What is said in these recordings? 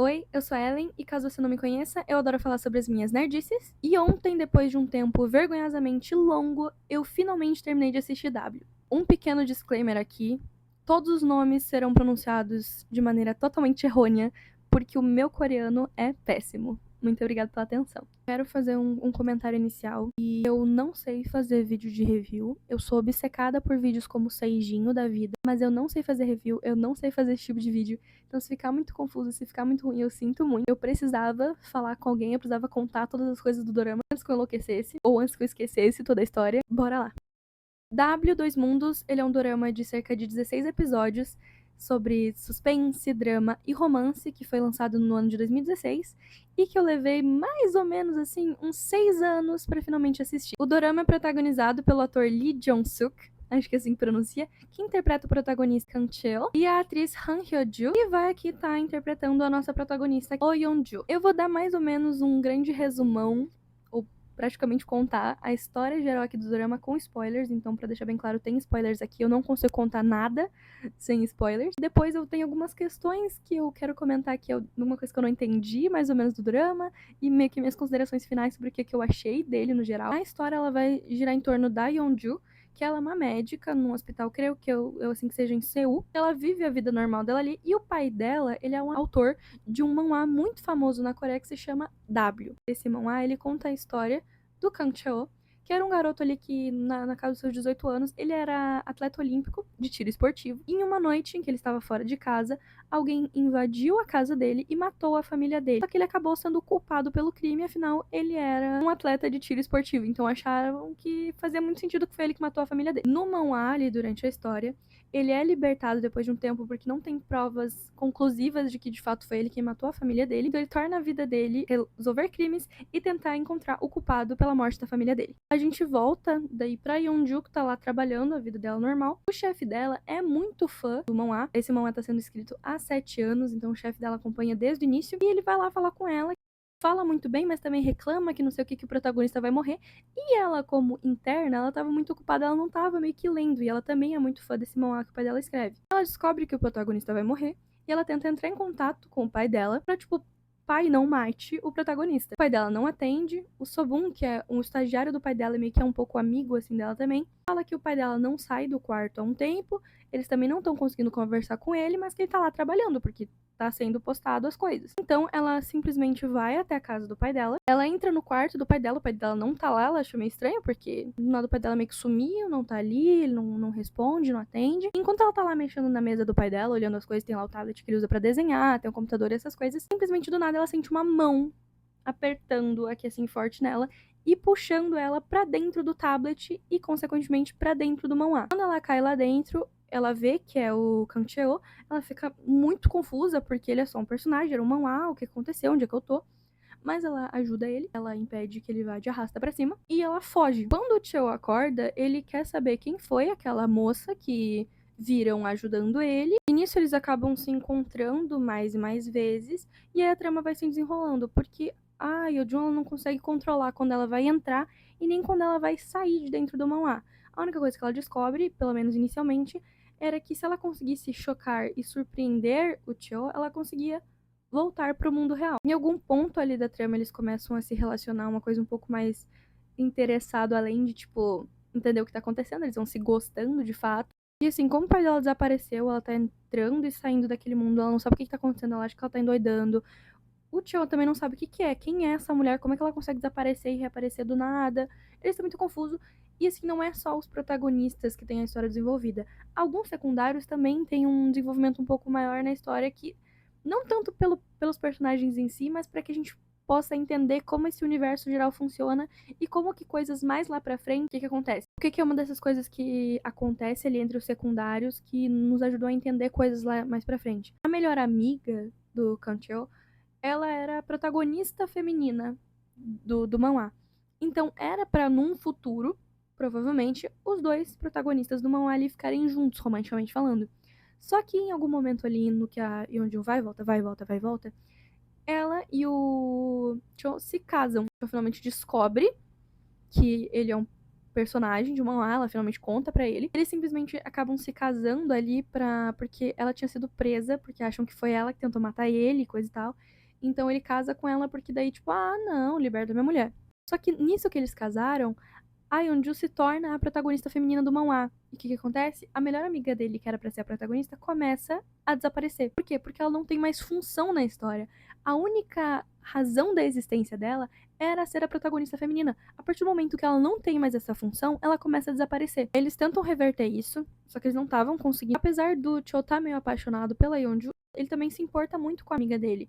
Oi, eu sou a Ellen e caso você não me conheça, eu adoro falar sobre as minhas nerdices. E ontem, depois de um tempo vergonhosamente longo, eu finalmente terminei de assistir W. Um pequeno disclaimer aqui: todos os nomes serão pronunciados de maneira totalmente errônea, porque o meu coreano é péssimo. Muito obrigada pela atenção. Quero fazer um comentário inicial. E eu não sei fazer vídeo de review. Eu sou obcecada por vídeos como o Seijinho da vida, mas eu não sei fazer review, eu não sei fazer esse tipo de vídeo. Então, se ficar muito confuso, se ficar muito ruim, eu sinto muito. Eu precisava falar com alguém, eu precisava contar todas as coisas do dorama antes que eu enlouquecesse, ou antes que eu esquecesse toda a história. Bora lá. W Dois Mundos, ele é um dorama de cerca de 16 episódios sobre suspense, drama e romance, que foi lançado no ano de 2016 e que eu levei mais ou menos assim uns 6 anos pra finalmente assistir. O dorama é protagonizado pelo ator Lee Jong-suk, acho que assim que pronuncia, que interpreta o protagonista Kang Cheo, e a atriz Han Hyo-joo, que vai aqui estar interpretando a nossa protagonista Oh Yeon-joo. Eu vou dar mais ou menos um grande resumão, ou praticamente contar a história geral aqui do drama com spoilers, então pra deixar bem claro, tem spoilers aqui, eu não consigo contar nada sem spoilers. Depois eu tenho algumas questões que eu quero comentar aqui, uma coisa que eu não entendi mais ou menos do drama, e meio que minhas considerações finais sobre o que eu achei dele no geral. A história ela vai girar em torno da Yeonju, que ela é uma médica num hospital, creio que eu assim que seja em Seul. Ela vive a vida normal dela ali, e o pai dela, ele é um autor de um manhwa muito famoso na Coreia que se chama W. Esse manhwa, ele conta a história do Kang Cheo, que era um garoto ali que, na casa dos seus 18 anos, ele era atleta olímpico de tiro esportivo. E em uma noite em que ele estava fora de casa, alguém invadiu a casa dele e matou a família dele. Só que ele acabou sendo culpado pelo crime, afinal, ele era um atleta de tiro esportivo. Então acharam que fazia muito sentido que foi ele que matou a família dele. No manhwa, ali, durante a história, ele é libertado depois de um tempo porque não tem provas conclusivas de que de fato foi ele quem matou a família dele. Então ele torna a vida dele resolver crimes e tentar encontrar o culpado pela morte da família dele. A gente volta daí pra Yeonju, que tá lá trabalhando a vida dela normal. O chefe dela é muito fã do manhwa. Esse manhwa tá sendo escrito há 7 anos, então o chefe dela acompanha desde o início. E ele vai lá falar com ela, fala muito bem, mas também reclama que não sei o que o protagonista vai morrer. E ela, como interna, ela tava muito ocupada, ela não tava meio que lendo. E ela também é muito fã desse manhwa que o pai dela escreve. Ela descobre que o protagonista vai morrer e ela tenta entrar em contato com o pai dela pra, tipo, pai não mate o protagonista. O pai dela não atende. O Sobun, que é um estagiário do pai dela, meio que é um pouco amigo, assim, dela também, fala que o pai dela não sai do quarto há um tempo. Eles também não estão conseguindo conversar com ele, mas que ele tá lá trabalhando, porque tá sendo postado as coisas. Então, ela simplesmente vai até a casa do pai dela. Ela entra no quarto do pai dela, o pai dela não tá lá, ela acha meio estranho, porque do nada o pai dela meio que sumiu, não tá ali, ele não responde, não atende. Enquanto ela tá lá mexendo na mesa do pai dela, olhando as coisas, tem lá o tablet que ele usa pra desenhar, tem o computador e essas coisas, simplesmente do nada ela sente uma mão apertando aqui assim forte nela e puxando ela pra dentro do tablet e consequentemente pra dentro do manhwa. Quando ela cai lá dentro, ela vê que é o Kang Cheo, ela fica muito confusa porque ele é só um personagem, era um manhwa, o que aconteceu, onde é que eu tô? Mas ela ajuda ele, ela impede que ele vá de arrasta pra cima e ela foge. Quando o Cheo acorda, ele quer saber quem foi aquela moça que viram ajudando ele. E nisso eles acabam se encontrando mais e mais vezes e aí a trama vai se desenrolando, porque a Yeonju não consegue controlar quando ela vai entrar e nem quando ela vai sair de dentro do manhwa. A única coisa que ela descobre, pelo menos inicialmente, era que se ela conseguisse chocar e surpreender o Cheo, ela conseguia voltar pro mundo real. Em algum ponto ali da trama eles começam a se relacionar uma coisa um pouco mais interessado, além de, tipo, entender o que tá acontecendo, eles vão se gostando de fato. E assim, como o pai dela desapareceu, ela tá entrando e saindo daquele mundo, ela não sabe o que tá acontecendo, ela acha que ela tá endoidando. O Tio também não sabe o que que é, quem é essa mulher, como é que ela consegue desaparecer e reaparecer do nada. Eles estão muito confusos. E assim, não é só os protagonistas que têm a história desenvolvida. Alguns secundários também têm um desenvolvimento um pouco maior na história que, não tanto pelos personagens em si, mas para que a gente possa entender como esse universo geral funciona e como que coisas mais lá pra frente, o que que acontece. O que que é uma dessas coisas que acontece ali entre os secundários que nos ajudou a entender coisas lá mais pra frente. A melhor amiga do Kancheo, ela era a protagonista feminina do manhwa. Então era pra num futuro, provavelmente, os dois protagonistas do manhwa ali ficarem juntos, romanticamente falando. Só que em algum momento ali no que a Yeonju vai e volta, vai e volta, vai e volta, ela e o Cho se casam. Ela finalmente descobre que ele é um personagem de uma ela finalmente conta pra ele. Eles simplesmente acabam se casando ali porque ela tinha sido presa, porque acham que foi ela que tentou matar ele, coisa e tal. Então ele casa com ela porque daí, tipo, ah, não, liberta minha mulher. Só que nisso que eles casaram, a Yeonju se torna a protagonista feminina do manhwa. E o que acontece? A melhor amiga dele, que era pra ser a protagonista, começa a desaparecer. Por quê? Porque ela não tem mais função na história. A única razão da existência dela era ser a protagonista feminina. A partir do momento que ela não tem mais essa função, ela começa a desaparecer. Eles tentam reverter isso, só que eles não estavam conseguindo. Apesar do Cho estar meio apaixonado pela Yeonju, ele também se importa muito com a amiga dele.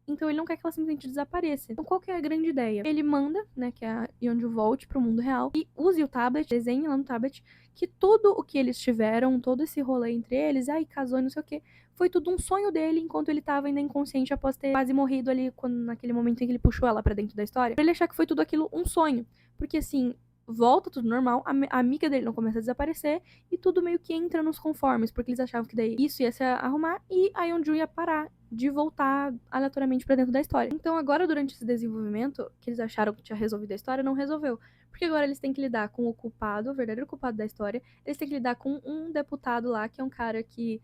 Então ele não quer que ela simplesmente desapareça. Então qual que é a grande ideia? Ele manda, né, que a Yeonju volte pro mundo real e use o tablet, desenhe lá no tablet, que tudo o que eles tiveram, todo esse rolê entre eles, ai, casou e não sei o que, foi tudo um sonho dele enquanto ele tava ainda inconsciente após ter quase morrido ali naquele momento em que ele puxou ela pra dentro da história. Pra ele achar que foi tudo aquilo um sonho. Porque assim, volta tudo normal, a amiga dele não começa a desaparecer e tudo meio que entra nos conformes, porque eles achavam que daí isso ia se arrumar e a Yeonju ia parar de voltar aleatoriamente pra dentro da história. Então agora, durante esse desenvolvimento, que eles acharam que tinha resolvido a história, não resolveu. Porque agora eles têm que lidar com o culpado, o verdadeiro culpado da história, eles têm que lidar com um deputado lá, que é um cara que,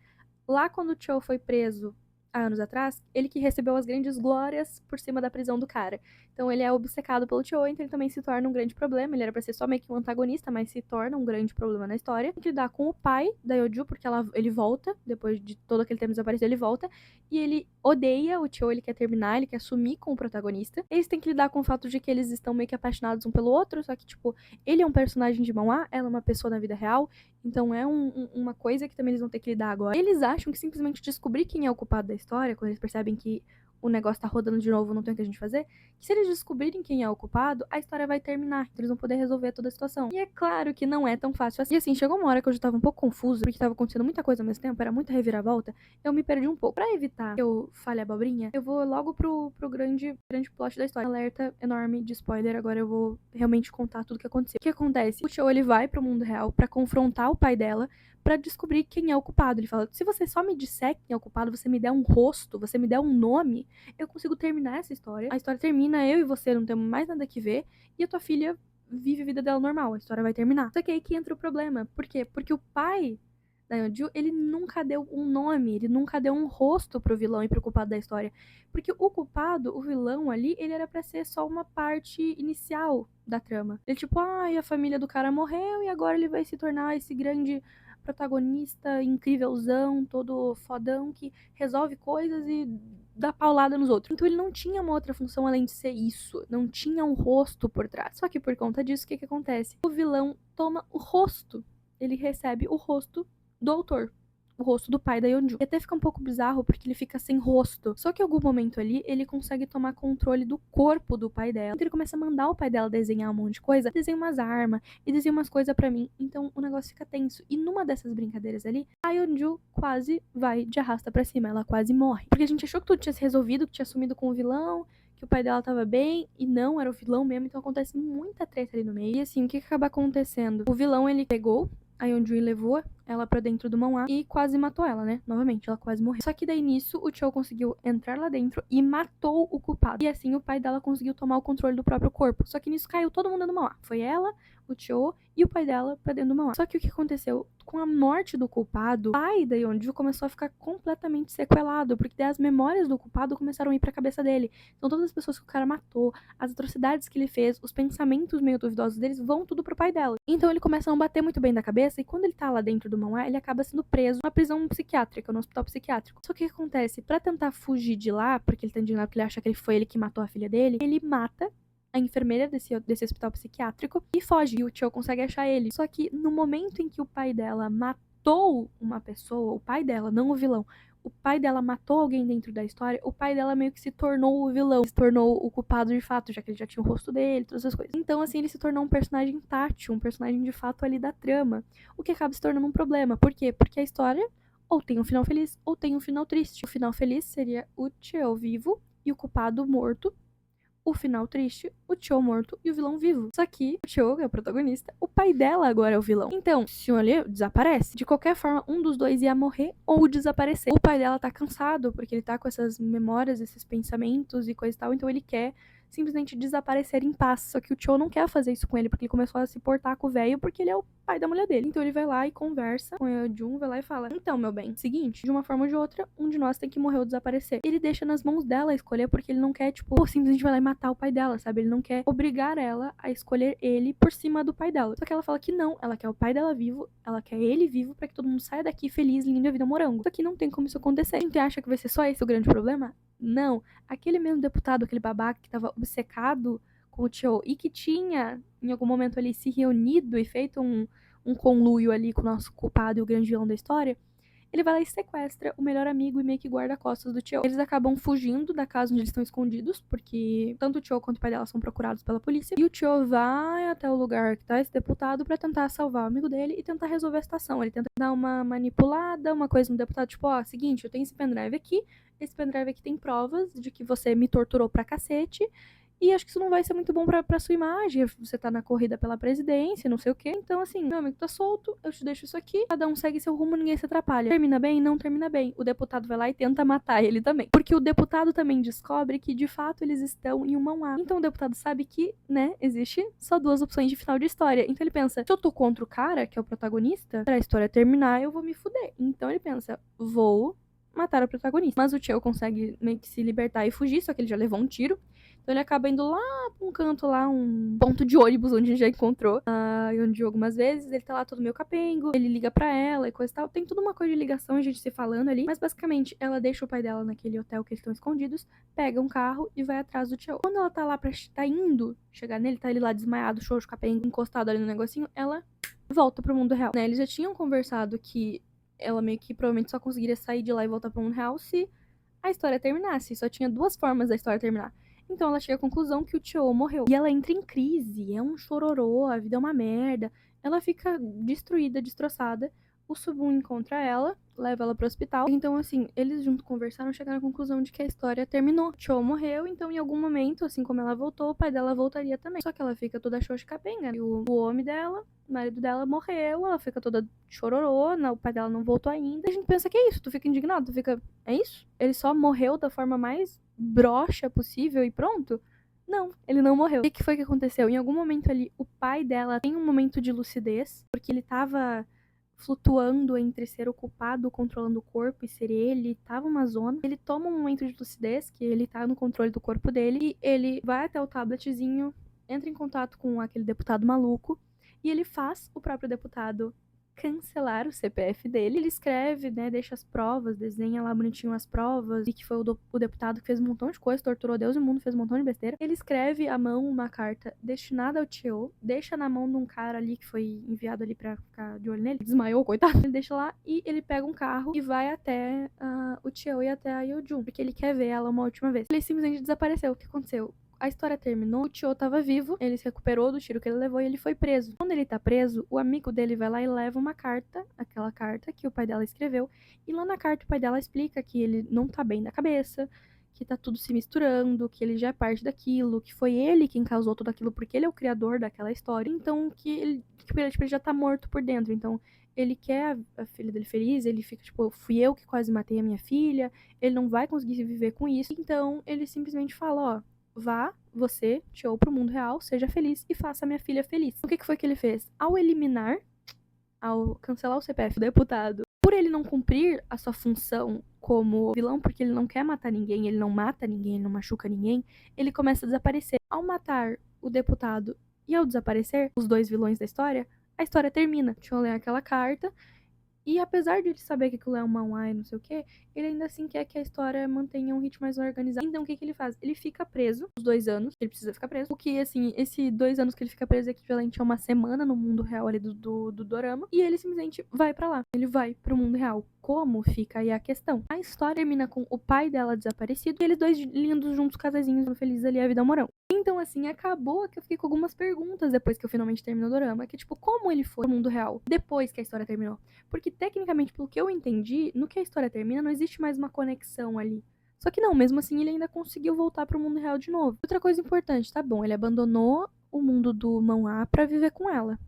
lá quando o Cho foi preso, há anos atrás, ele que recebeu as grandes glórias por cima da prisão do cara. Então ele é obcecado pelo Cho, então ele também se torna um grande problema. Ele era pra ser só meio que um antagonista, mas se torna um grande problema na história. Tem que lidar com o pai da Yeonju, porque ele volta, depois de todo aquele tempo desaparecido, ele volta. E ele odeia o Cho, ele quer terminar, ele quer sumir com o protagonista. Eles têm que lidar com o fato de que eles estão meio que apaixonados um pelo outro, só que, tipo, ele é um personagem de manhwa, ela é uma pessoa na vida real, então é uma coisa que também eles vão ter que lidar agora. Eles acham que simplesmente descobrir quem é o culpado da história, quando eles percebem que o negócio tá rodando de novo, não tem o que a gente fazer, que se eles descobrirem quem é o culpado, a história vai terminar, então eles vão poder resolver toda a situação. E é claro que não é tão fácil assim. E assim, chegou uma hora que eu já tava um pouco confusa, porque tava acontecendo muita coisa ao mesmo tempo, era muita reviravolta, eu me perdi um pouco. Pra evitar que eu fale abobrinha, eu vou logo pro grande plot da história. Alerta enorme de spoiler, agora eu vou realmente contar tudo o que aconteceu. O que acontece? O Cho, ele vai pro mundo real pra confrontar o pai dela, pra descobrir quem é o culpado. Ele fala, se você só me disser quem é o culpado, você me der um rosto, você me der um nome, eu consigo terminar essa história. A história termina, eu e você não temos mais nada que ver, e a tua filha vive a vida dela normal, a história vai terminar. Só que aí que entra o problema. Por quê? Porque o pai da Yeonju, ele nunca deu um nome, ele nunca deu um rosto pro vilão e pro culpado da história. Porque o culpado, o vilão ali, ele era pra ser só uma parte inicial da trama. Ele tipo, a família do cara morreu e agora ele vai se tornar esse grande protagonista incrívelzão, todo fodão, que resolve coisas e dá paulada nos outros. Então ele não tinha uma outra função além de ser isso. Não tinha um rosto por trás. Só que por conta disso, o que acontece? O vilão toma o rosto. Ele recebe o rosto do autor. O rosto do pai da Yeonju. E até fica um pouco bizarro porque ele fica sem rosto. Só que em algum momento ali, ele consegue tomar controle do corpo do pai dela. Então ele começa a mandar o pai dela desenhar um monte de coisa. Desenha umas armas e desenha umas coisas pra mim. Então o negócio fica tenso. E numa dessas brincadeiras ali, a Yeonju quase vai de arrasta pra cima. Ela quase morre. Porque a gente achou que tudo tinha se resolvido, que tinha sumido com o vilão, que o pai dela tava bem, e não, era o vilão mesmo, então acontece muita treta ali no meio. E assim, o que acaba acontecendo? O vilão, ele pegou a Yeonju levou ela pra dentro do manhwa e quase matou ela, né? Novamente, ela quase morreu. Só que daí nisso, o Cho conseguiu entrar lá dentro e matou o culpado. E assim, o pai dela conseguiu tomar o controle do próprio corpo. Só que nisso caiu todo mundo no manhwa. Foi ela, o Cho e o pai dela pra dentro do manhwa. Só que o que aconteceu? Com a morte do culpado, o pai da Yeonju começou a ficar completamente sequelado, porque daí as memórias do culpado começaram a ir pra cabeça dele. Então todas as pessoas que o cara matou, as atrocidades que ele fez, os pensamentos meio duvidosos deles vão tudo pro pai dela. Então ele começa a não bater muito bem da cabeça, e quando ele tá lá dentro do manhwa, ele acaba sendo preso numa prisão psiquiátrica, no hospital psiquiátrico. Só que o que acontece? Pra tentar fugir de lá, porque ele tá indignado porque ele acha que foi ele que matou a filha dele, ele mata a enfermeira desse hospital psiquiátrico e foge. E o Cho consegue achar ele. Só que no momento em que o pai dela matou uma pessoa, o pai dela, não o vilão, o pai dela matou alguém dentro da história, o pai dela meio que se tornou o vilão, se tornou o culpado de fato, já que ele já tinha o rosto dele, todas essas coisas. Então, assim, ele se tornou um personagem tátil, um personagem de fato ali da trama, o que acaba se tornando um problema. Por quê? Porque a história ou tem um final feliz ou tem um final triste. O final feliz seria o Cho vivo e o culpado morto. O final triste, o Cho morto e o vilão vivo. Só que o Cho é o protagonista, o pai dela agora é o vilão. Então, se o Olho desaparece, de qualquer forma, um dos dois ia morrer ou desaparecer. O pai dela tá cansado, porque ele tá com essas memórias, esses pensamentos e coisa e tal, então ele quer simplesmente desaparecer em paz. Só que o Cho não quer fazer isso com ele, porque ele começou a se portar com o velho, porque ele é o pai da mulher dele. Então ele vai lá e conversa com o Jun, vai lá e fala: então, meu bem, seguinte, de uma forma ou de outra, um de nós tem que morrer ou desaparecer. Ele deixa nas mãos dela escolher, porque ele não quer, tipo, simplesmente vai lá e matar o pai dela, sabe? Ele não quer obrigar ela a escolher ele por cima do pai dela. Só que ela fala que não, ela quer o pai dela vivo, ela quer ele vivo pra que todo mundo saia daqui feliz, lindo e a vida morango. Só que não tem como isso acontecer. A gente acha que vai ser só esse o grande problema? Não. Aquele mesmo deputado, aquele babaca que tava obcecado com o Cho e que tinha, em algum momento ali, se reunido e feito um conluio ali com o nosso culpado e o grande vilão da história, ele vai lá e sequestra o melhor amigo e meio que guarda-costas do Cho. Eles acabam fugindo da casa onde eles estão escondidos, porque tanto o Cho quanto o pai dela são procurados pela polícia. E o Cho vai até o lugar que tá esse deputado pra tentar salvar o amigo dele e tentar resolver a situação. Ele tenta dar uma manipulada, uma coisa no deputado, tipo, ó, seguinte, eu tenho esse pendrive aqui, esse pendrive aqui tem provas de que você me torturou pra cacete, e acho que isso não vai ser muito bom pra sua imagem. Você tá na corrida pela presidência, não sei o quê. Então, assim, meu amigo tá solto, eu te deixo isso aqui. Cada um segue seu rumo, ninguém se atrapalha. Termina bem? Não termina bem. O deputado vai lá e tenta matar ele também. Porque o deputado também descobre que, de fato, eles estão em uma mão A. Então o deputado sabe que, né, existe só duas opções de final de história. Então ele pensa, se eu tô contra o cara, que é o protagonista, pra história terminar, eu vou me fuder. Então ele pensa, vou matar o protagonista. Mas o Tio consegue meio que se libertar e fugir, só que ele já levou um tiro. Então ele acaba indo lá pra um canto lá, um ponto de ônibus onde a gente já encontrou. Onde algumas vezes ele tá lá todo meio capengo, ele liga pra ela e coisa e tal. Tem toda uma coisa de ligação, a gente se falando ali. Mas basicamente, ela deixa o pai dela naquele hotel que eles estão escondidos, pega um carro e vai atrás do Tio. Quando ela tá lá tá indo chegar nele, tá ele lá desmaiado, xoxo, capengo, encostado ali no negocinho, ela volta pro mundo real, né? Eles já tinham conversado que ela meio que provavelmente só conseguiria sair de lá e voltar pro mundo real se a história terminasse. Só tinha duas formas da história terminar. Então ela chega à conclusão que o Cho morreu. E ela entra em crise, é um chororô, a vida é uma merda. Ela fica destruída, destroçada. O Subun encontra ela, leva ela pro hospital. Então, assim, eles juntos conversaram, chegaram à conclusão de que a história terminou. Cho morreu, então em algum momento, assim como ela voltou, o pai dela voltaria também. Só que ela fica toda xoxa capenga, né? E o homem dela, o marido dela, morreu, ela fica toda chororô, o pai dela não voltou ainda. A gente pensa que é isso, tu fica indignado, tu fica, é isso? Ele só morreu da forma mais broxa possível e pronto? Não, ele não morreu. O que foi que aconteceu? Em algum momento ali, o pai dela tem um momento de lucidez, porque ele tava flutuando entre ser o culpado controlando o corpo e ser ele, tava uma zona. Ele toma um momento de lucidez, que ele tá no controle do corpo dele, e ele vai até o tabletzinho, entra em contato com aquele deputado maluco, e ele faz o próprio deputado cancelar o CPF dele. Ele escreve, né, deixa as provas, desenha lá bonitinho as provas, e que foi o deputado que fez um montão de coisa, torturou Deus e o mundo, fez um montão de besteira. Ele escreve à mão uma carta destinada ao Tio, deixa na mão de um cara ali que foi enviado ali pra ficar de olho nele, desmaiou, coitado. Ele deixa lá e ele pega um carro e vai até o Tio e até a Yeojun, porque ele quer ver ela uma última vez. Ele simplesmente desapareceu. O que aconteceu? A história terminou, o Tio tava vivo, ele se recuperou do tiro que ele levou e ele foi preso. Quando ele tá preso, o amigo dele vai lá e leva uma carta, aquela carta que o pai dela escreveu, e lá na carta o pai dela explica que ele não tá bem da cabeça, que tá tudo se misturando, que ele já é parte daquilo, que foi ele quem causou tudo aquilo porque ele é o criador daquela história, então que ele já tá morto por dentro, então ele quer a filha dele feliz, ele fica tipo, fui eu que quase matei a minha filha, ele não vai conseguir viver com isso, então ele simplesmente fala, ó, vá, você, Tio, pro mundo real, seja feliz e faça minha filha feliz. O que foi que ele fez? Ao cancelar o CPF do deputado, por ele não cumprir a sua função como vilão, porque ele não quer matar ninguém, ele não mata ninguém, ele não machuca ninguém, ele começa a desaparecer. Ao matar o deputado e ao desaparecer, os dois vilões da história, a história termina. Deixa eu ler aquela carta. E apesar de ele saber que aquilo é uma manhwa e não sei o que, ele ainda assim quer que a história mantenha um ritmo mais organizado. Então o que ele faz? Ele fica preso os 2 anos, ele precisa ficar preso. O que, assim, esse 2 anos que ele fica preso é equivalente a uma semana no mundo real ali do dorama. E ele simplesmente vai pra lá. Ele vai pro mundo real. Como fica aí a questão? A história termina com o pai dela desaparecido e eles dois lindos juntos, casazinhos, felizes ali, a vida morão. Então, assim, acabou que eu fiquei com algumas perguntas depois que eu finalmente terminei o dorama. Que, tipo, como ele foi pro mundo real depois que a história terminou? Porque, tecnicamente, pelo que eu entendi, no que a história termina, não existe mais uma conexão ali. Só que não, mesmo assim, ele ainda conseguiu voltar pro mundo real de novo. Outra coisa importante, tá bom, ele abandonou o mundo do Manhwa pra viver com ela.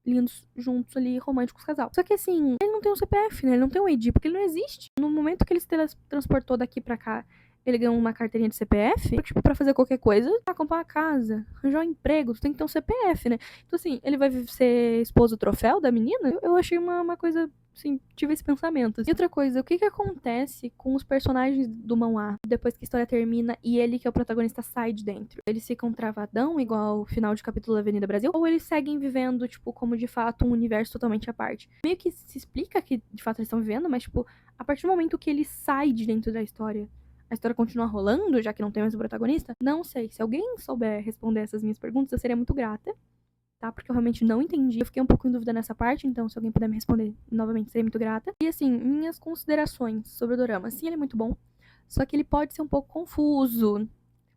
Lindos, juntos ali, românticos, casal. Só que assim, ele não tem um CPF, né? Ele não tem um ID, porque ele não existe. No momento que ele se transportou daqui pra cá, ele ganhou uma carteirinha de CPF, tipo, pra fazer qualquer coisa, comprar uma casa, arranjar um emprego, tu tem que ter um CPF, né? Então, assim, ele vai ser esposo troféu da menina? Eu achei uma coisa, assim, tive esse pensamento. E outra coisa, o que acontece com os personagens do manhwa depois que a história termina e ele, que é o protagonista, sai de dentro? Eles ficam travadão, igual o final de capítulo da Avenida Brasil? Ou eles seguem vivendo, tipo, como de fato um universo totalmente à parte? Meio que se explica que, de fato, eles estão vivendo, mas, tipo, a partir do momento que ele sai de dentro da história, a história continua rolando, já que não tem mais o protagonista? Não sei. Se alguém souber responder essas minhas perguntas, eu seria muito grata, tá? Porque eu realmente não entendi. Eu fiquei um pouco em dúvida nessa parte, então se alguém puder me responder novamente, seria muito grata. E assim, minhas considerações sobre o dorama. Sim, ele é muito bom, só que ele pode ser um pouco confuso.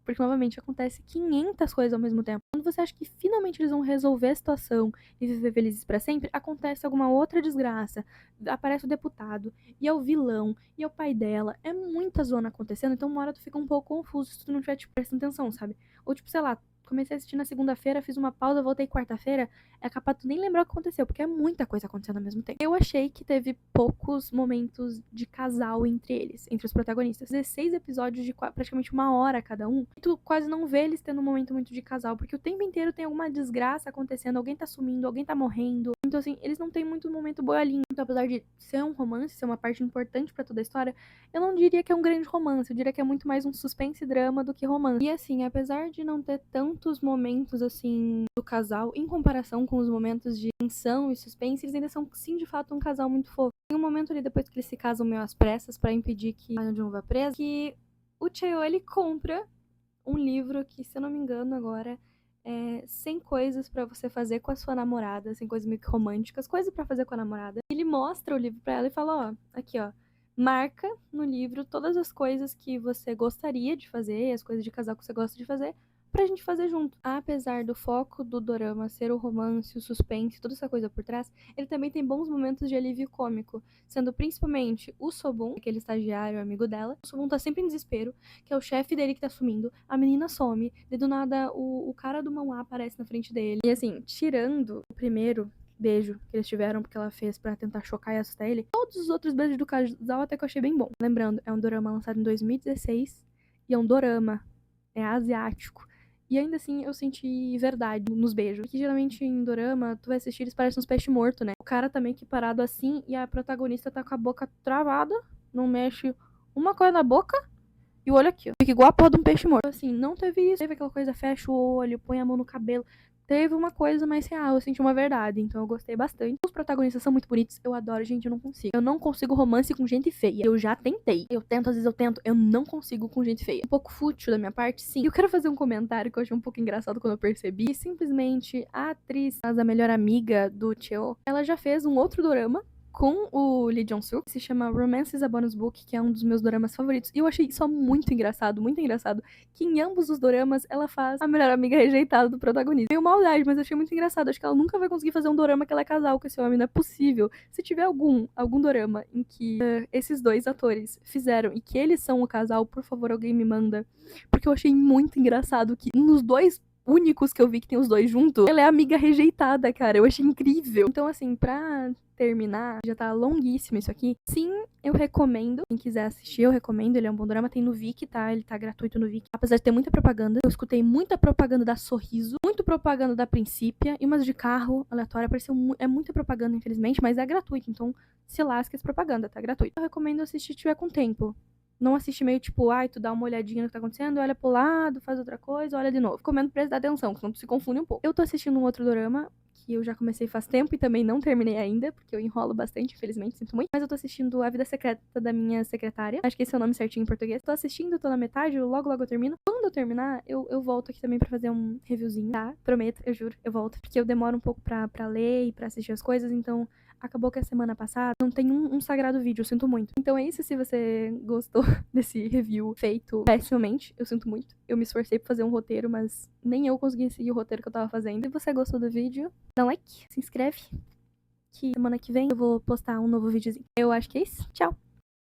Porque, novamente, acontece 500 coisas ao mesmo tempo. Quando você acha que finalmente eles vão resolver a situação e viver felizes pra sempre, acontece alguma outra desgraça. Aparece o deputado, e é o vilão, e é o pai dela. É muita zona acontecendo, então uma hora tu fica um pouco confuso se tu não estiver, tipo, prestando atenção, sabe? Ou, tipo, sei lá, comecei a assistir na segunda-feira, fiz uma pausa, voltei quarta-feira, é capaz de tu nem lembrar o que aconteceu, porque é muita coisa acontecendo ao mesmo tempo. Eu achei que teve poucos momentos de casal entre eles, entre os protagonistas. 16 episódios de praticamente 1 hora cada um, e tu quase não vê eles tendo um momento muito de casal, porque o tempo inteiro tem alguma desgraça acontecendo, alguém tá sumindo, alguém tá morrendo. Então, assim, eles não têm muito momento boiolinho. Então, apesar de ser um romance, ser uma parte importante pra toda a história, eu não diria que é um grande romance, eu diria que é muito mais um suspense e drama do que romance. E assim, apesar de não ter tantos momentos, assim, do casal, em comparação com os momentos de tensão e suspense, eles ainda são, sim, de fato, um casal muito fofo. Tem um momento ali, depois que eles se casam meio às pressas, pra impedir que a Jun vá presa, que o Chaeyo, ele compra um livro que, se eu não me engano agora, é 100 coisas pra você fazer com a sua namorada, 100 coisas meio que românticas, coisas pra fazer com a namorada. Ele mostra o livro pra ela e fala, ó, aqui, ó, marca no livro todas as coisas que você gostaria de fazer, as coisas de casal que você gosta de fazer, pra gente fazer junto. Apesar do foco do dorama ser o romance, o suspense, toda essa coisa por trás, ele também tem bons momentos de alívio cômico, sendo principalmente o Sobun, aquele estagiário amigo dela. O Sobun tá sempre em desespero, que é o chefe dele que tá sumindo, a menina some, e do nada o cara do manhwa aparece na frente dele. E assim, tirando o primeiro beijo que eles tiveram, porque ela fez pra tentar chocar e assustar ele, todos os outros beijos do casal até que eu achei bem bom. Lembrando, é um dorama lançado em 2016, e é um dorama, é asiático. E ainda assim eu senti verdade nos beijos. Porque geralmente em dorama, tu vai assistir, eles parecem uns peixes mortos, né? O cara tá meio que parado assim e a protagonista tá com a boca travada, não mexe uma coisa na boca e o olho aqui, ó. Fica igual a porra de um peixe morto. Assim, não teve isso. Teve aquela coisa, fecha o olho, põe a mão no cabelo. Teve uma coisa mais real, eu senti uma verdade, então eu gostei bastante. Os protagonistas são muito bonitos, eu adoro, gente, eu não consigo. Eu não consigo romance com gente feia. Eu já tentei. Eu tento, às vezes eu tento, eu não consigo com gente feia. Um pouco fútil da minha parte, sim. E eu quero fazer um comentário que eu achei um pouco engraçado quando eu percebi. Simplesmente a atriz, a melhor amiga do Cheo, ela já fez um outro dorama com o Lee Jong-suk, que se chama Romance is a Bonus Book, que é um dos meus doramas favoritos. E eu achei isso muito engraçado, que em ambos os doramas ela faz a melhor amiga rejeitada do protagonista. Meio maldade, mas eu achei muito engraçado. Acho que ela nunca vai conseguir fazer um dorama que ela é casal com esse homem, não é possível. Se tiver algum dorama em que esses dois atores fizeram e que eles são o casal, por favor, alguém me manda. Porque eu achei muito engraçado que nos dois únicos que eu vi que tem os dois juntos, ela é a amiga rejeitada, cara. Eu achei incrível. Então, assim, pra terminar, já tá longuíssimo isso aqui. Sim, eu recomendo. Quem quiser assistir, eu recomendo. Ele é um bom drama. Tem no Viki, tá? Ele tá gratuito no Viki. Apesar de ter muita propaganda, eu escutei muita propaganda da Sorriso, muito propaganda da Princípia e umas de carro aleatória. É muita propaganda, infelizmente, mas é gratuito. Então, se lasca essa propaganda, tá gratuito. Eu recomendo assistir se tiver com tempo. Não assiste meio tipo, ai, tu dá uma olhadinha no que tá acontecendo, olha pro lado, faz outra coisa, olha de novo. Recomendo prestar atenção, senão tu se confunde um pouco. Eu tô assistindo um outro dorama, que eu já comecei faz tempo e também não terminei ainda, porque eu enrolo bastante, infelizmente, sinto muito. Mas eu tô assistindo A Vida Secreta da Minha Secretária. Acho que esse é o nome certinho em português. Tô assistindo, tô na metade, logo eu termino. Quando eu terminar, eu volto aqui também pra fazer um reviewzinho, tá? Prometo, eu juro, eu volto. Porque eu demoro um pouco pra ler e pra assistir as coisas, então acabou que a semana passada não tem um sagrado vídeo, eu sinto muito. Então é isso, se você gostou desse review feito pessimamente, eu sinto muito. Eu me esforcei pra fazer um roteiro, mas nem eu consegui seguir o roteiro que eu tava fazendo. Se você gostou do vídeo, dá um like, se inscreve, que semana que vem eu vou postar um novo videozinho. Eu acho que é isso. Tchau!